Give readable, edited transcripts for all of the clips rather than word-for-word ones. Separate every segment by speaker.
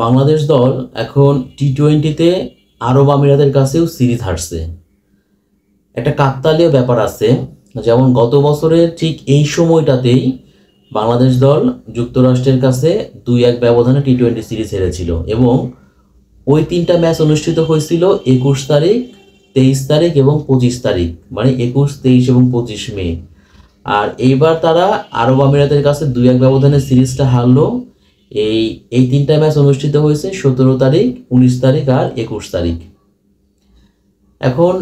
Speaker 1: বাংলাদেশ দল এখন টি-20-তে আরব আমিরাতের কাছেও সিরিজ হারছে। একটা কাকতালীয় ব্যাপার আছে, যেমন গত বছরের ঠিক এই সময়টাতেই বাংলাদেশ দল যুক্তরাষ্ট্রের কাছে 2-1 ব্যবধানে টি-20 সিরিজ হেরেছিল এবং ওই 3টা ম্যাচ অনুষ্ঠিত হয়েছিল 21 তারিখ, 23 তারিখ এবং 25 তারিখ, মানে 21, 23 এবং 25 মে। আর এইবার তারা আরব আমিরাতের কাছে 2-1 ব্যবধানে সিরিজটা হারলো। এই এই 3টা ম্যাচ অনুষ্ঠিত হয়েছে 17 তারিখ, 19 তারিখ আর 21 তারিখ। এখন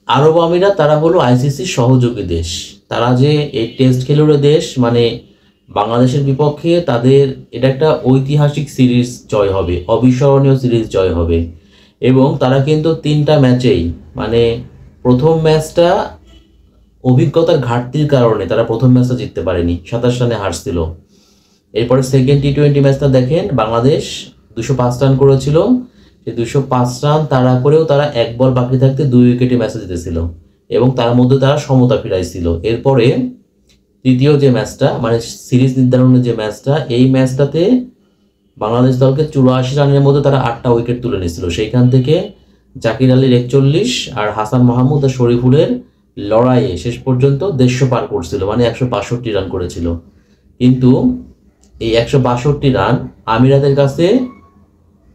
Speaker 1: আরব আমিরাত তারা হলো আইসিসির সহযোগী দেশ। তারা যে এই টেস্ট খেলুড়ে দেশ, মানে বাংলাদেশের বিপক্ষে তাদের এটা একটা ঐতিহাসিক সিরিজ জয় হবে, অবিস্মরণীয় সিরিজ জয় হবে। এবং তারা কিন্তু 3টা ম্যাচেই, মানে প্রথম ম্যাচটা অভিজ্ঞতার ঘাটতির কারণে তারা প্রথম ম্যাচটা জিততে পারেনি, 27 রানে হারছিল। এরপরে সেকেন্ড টি-20 ম্যাচটা দেখেন, বাংলাদেশ 205 রান করেছিল। সেই 205 রান তাড়া করেও তারা 1 বল বাকি থাকতে 2 উইকেটে ম্যাচে জিতেছিল এবং তার মধ্যে তারা সমতা ফিরাইছিল। এরপরে তৃতীয় যে ম্যাচটা, মানে সিরিজ নির্ধারণের যে ম্যাচটা, এই ম্যাচটাতে বাংলাদেশ দলকে 84 রানের মধ্যে তারা 8টা উইকেট তুলে নিয়েছিল। সেইখান থেকে জাকির আলীর 41 আর হাসান মাহমুদ আর শরীফুলের লড়াইয়ে শেষ পর্যন্ত 150 পার করছিল, মানে 162 রান করেছিল। কিন্তু এই 162 রান আমিরাতের কাছে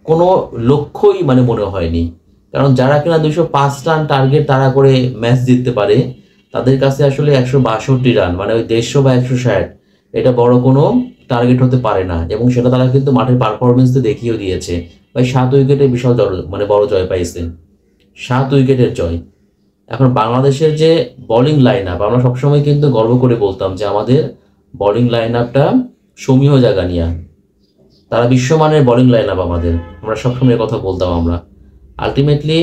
Speaker 1: কোনো লক্ষ্যই মানে মনে হয়নি, কারণ যারা কিনা 205 রান টার্গেট তারা করে ম্যাচ জিততে পারে, তাদের কাছে আসলে 162 রান মানে ওই 150 বা 160 এটা বড় কোনো টার্গেট হতে পারে না। এবং সেটা তারা কিন্তু মাঠের পারফরমেন্সে দেখিয়েও দিয়েছে। ভাই 7 উইকেটে বিশাল মানে বড় জয় পাইছে, 7 উইকেটের জয়। এখন বাংলাদেশের যে বোলিং লাইন আপ, আমরা সবসময় কিন্তু গর্ব করে বলতাম যে আমাদের বোলিং লাইন আপটা সমীহ জাগানিয়া, তারা বিশ্বমানের বোলিং লাইন আপ আমাদের, আমরা সবসময় কথা বলতাম। আমরা আলটিমেটলি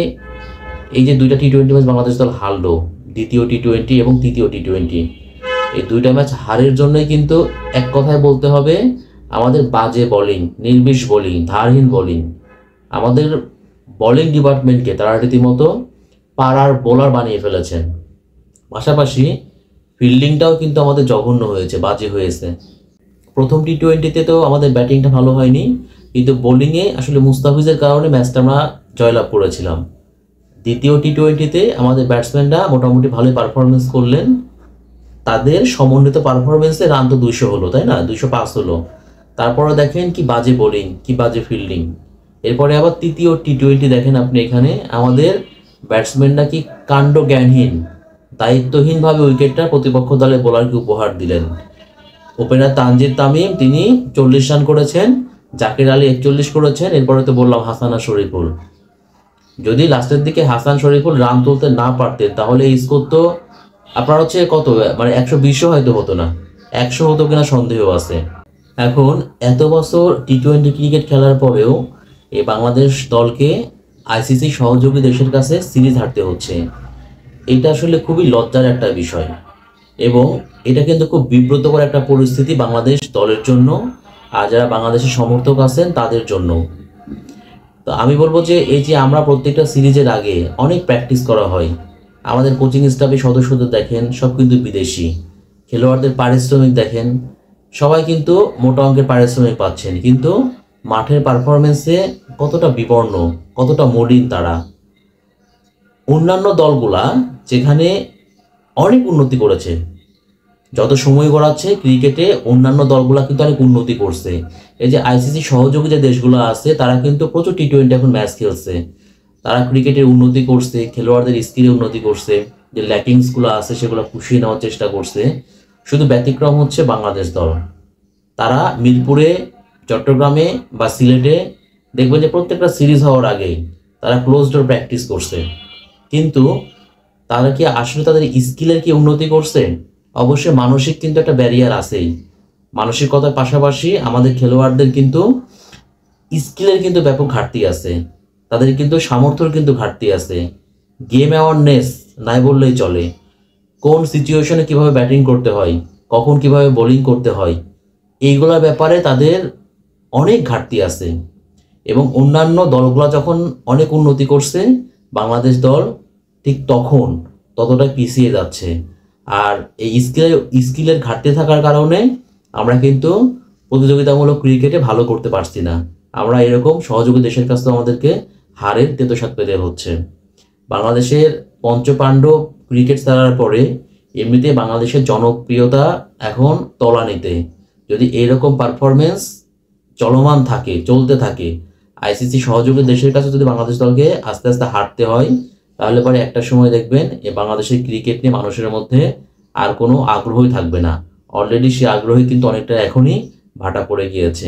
Speaker 1: এই যে 2টা টি-20 ম্যাচ বাংলাদেশ দল হারলো, দ্বিতীয় টি-20 এবং তৃতীয় টি-20, এই 2টা ম্যাচ হারের জন্যই কিন্তু এক কথায় বলতে হবে আমাদের বাজে বোলিং, নির্বিষ বোলিং, ধারহীন বোলিং। আমাদের বোলিং ডিপার্টমেন্টকে তারা রীতিমতো পাড়ার বোলার বানিয়ে ফেলেছেন। পাশাপাশি ফিল্ডিংটাও কিন্তু আমাদের জঘন্য হয়েছে, বাজে হয়েছে। প্রথম টি-20-তে তো আমাদের ব্যাটিংটা ভালো হয়নি, কিন্তু বোলিংয়ে আসলে মুস্তাফিজের কারণে ম্যাচটা আমরা জয়লাভ করেছিলাম। দ্বিতীয় টি-20-তে আমাদের ব্যাটসম্যানরা মোটামুটি ভালোই পারফরমেন্স করলেন, তাদের সমন্বিত পারফরমেন্সে রান তো 200 হলো, তাই না, 205 হলো। তারপরে দেখেন কি বাজে বোলিং, কি বাজে ফিল্ডিং। এরপরে আবার তৃতীয় টি-20 দেখেন আপনি, এখানে আমাদের ব্যাটসম্যানরা কি কাণ্ড জ্ঞানহীন, দায়িত্বহীনভাবে উইকেটটা প্রতিপক্ষ দলের বোলারকে উপহার দিলেন। ওপেনার তানজিদ তামিম তিনি 40 রান করেছেন, জাকির আলী 41 করেছেন। এরপরে তো বললাম হাসান আর শরীফুল। যদি লাস্টের দিকে হাসান শরীফুল রান তুলতে না পারতেন তাহলে এই স্কোর তো আপনার হচ্ছে কত, মানে 120 হয়তো হতো না, 100 হতো কিনা সন্দেহ আছে। এখন এত বছর টি-20 ক্রিকেট খেলার পরেও এই বাংলাদেশ দলকে আইসিসি সহযোগী দেশের কাছে সিরিজ হারতে হচ্ছে। এটা আসলে খুবই লজ্জার একটা বিষয় এবং এটা কিন্তু খুব বিব্রতকর একটা পরিস্থিতি বাংলাদেশ দলের জন্য আর যারা বাংলাদেশের সমর্থক আছেন তাদের জন্য। তো আমি বলবো যে এই যে আমরা প্রত্যেকটা সিরিজের আগে অনেক প্র্যাকটিস করা হয়, আমাদের কোচিং স্টাফের সদস্যদের দেখেন সব কিন্তু বিদেশি, খেলোয়াড়দের পারিশ্রমিক দেখেন, সবাই কিন্তু মোটা অঙ্কের পারিশ্রমিক পাচ্ছেন, কিন্তু মাঠের পারফরমেন্সে কতটা বিবর্ণ, কতটা মলিন তারা। অন্যান্য দলগুলা যেখানে অনেক উন্নতি করেছে, যত সময় গড়াচ্ছে ক্রিকেটে অন্যান্য দলগুলা কিন্তু অনেক উন্নতি করছে। এই যে আইসিসি সহযোগী যে দেশগুলো আছে তারা কিন্তু প্রচুর টি-20 এখন ম্যাচ খেলছে, তারা ক্রিকেটের উন্নতি করছে, খেলোয়াড়দের স্কিলে উন্নতি করছে, যে ল্যাকিংসগুলো আছে সেগুলো পুষিয়ে নেওয়ার চেষ্টা করছে। শুধু ব্যতিক্রম হচ্ছে বাংলাদেশ দল। তারা মিরপুরে, চট্টগ্রামে বা সিলেটে দেখবেন যে প্রত্যেকটা সিরিজ হওয়ার আগেই তারা ক্লোজ ডোর প্র্যাকটিস করছে, কিন্তু তারা কি আসলে তাদের স্কিলের কি উন্নতি করছে? অবশ্যই মানসিক কিন্তু একটা ব্যারিয়ার আছেই। মানসিকতার পাশাপাশি আমাদের খেলোয়াড়দের কিন্তু স্কিলের কিন্তু ব্যাপক ঘাটতি আছে, তাদের কিন্তু সামর্থ্যের কিন্তু ঘাটতি আছে। গেম অ্যাওয়ারনেস নাই বললেই চলে, কোন সিচুয়েশনে কিভাবে ব্যাটিং করতে হয়, কখন কিভাবে বোলিং করতে হয়, এইগুলোর ব্যাপারে তাদের অনেক ঘাটতি আছে। এবং অন্যান্য দলগুলো যখন অনেক উন্নতি করছে, বাংলাদেশ দল ঠিক তখন ততটা পিছিয়ে যাচ্ছে। আর এই স্কিলের ঘাটতি থাকার কারণে আমরা কিন্তু প্রতিযোগিতামূলক ক্রিকেটে ভালো করতে পারছি না। আমরা এরকম সহযোগী দেশের কাছ থেকে আমাদেরকে হারের তেতো পেতে হচ্ছে। বাংলাদেশের পঞ্চপাণ্ডব ক্রিকেট ছাড়ার পরে এমনিতে বাংলাদেশের জনপ্রিয়তা এখন তলানিতে। যদি এরকম পারফরমেন্স চলমান থাকে, চলতে থাকে, আইসিসি সহযোগী দেশের কাছে যদি বাংলাদেশ দলকে আস্তে আস্তে হারতে হয়, তাহলে পরে একটা সময় দেখবেন এই বাংলাদেশের ক্রিকেট নিয়ে মানুষের মধ্যে আর কোনো আগ্রহই থাকবে না। অলরেডি সে আগ্রহী কিন্তু অনেকটা এখনই ভাটা পড়ে গিয়েছে।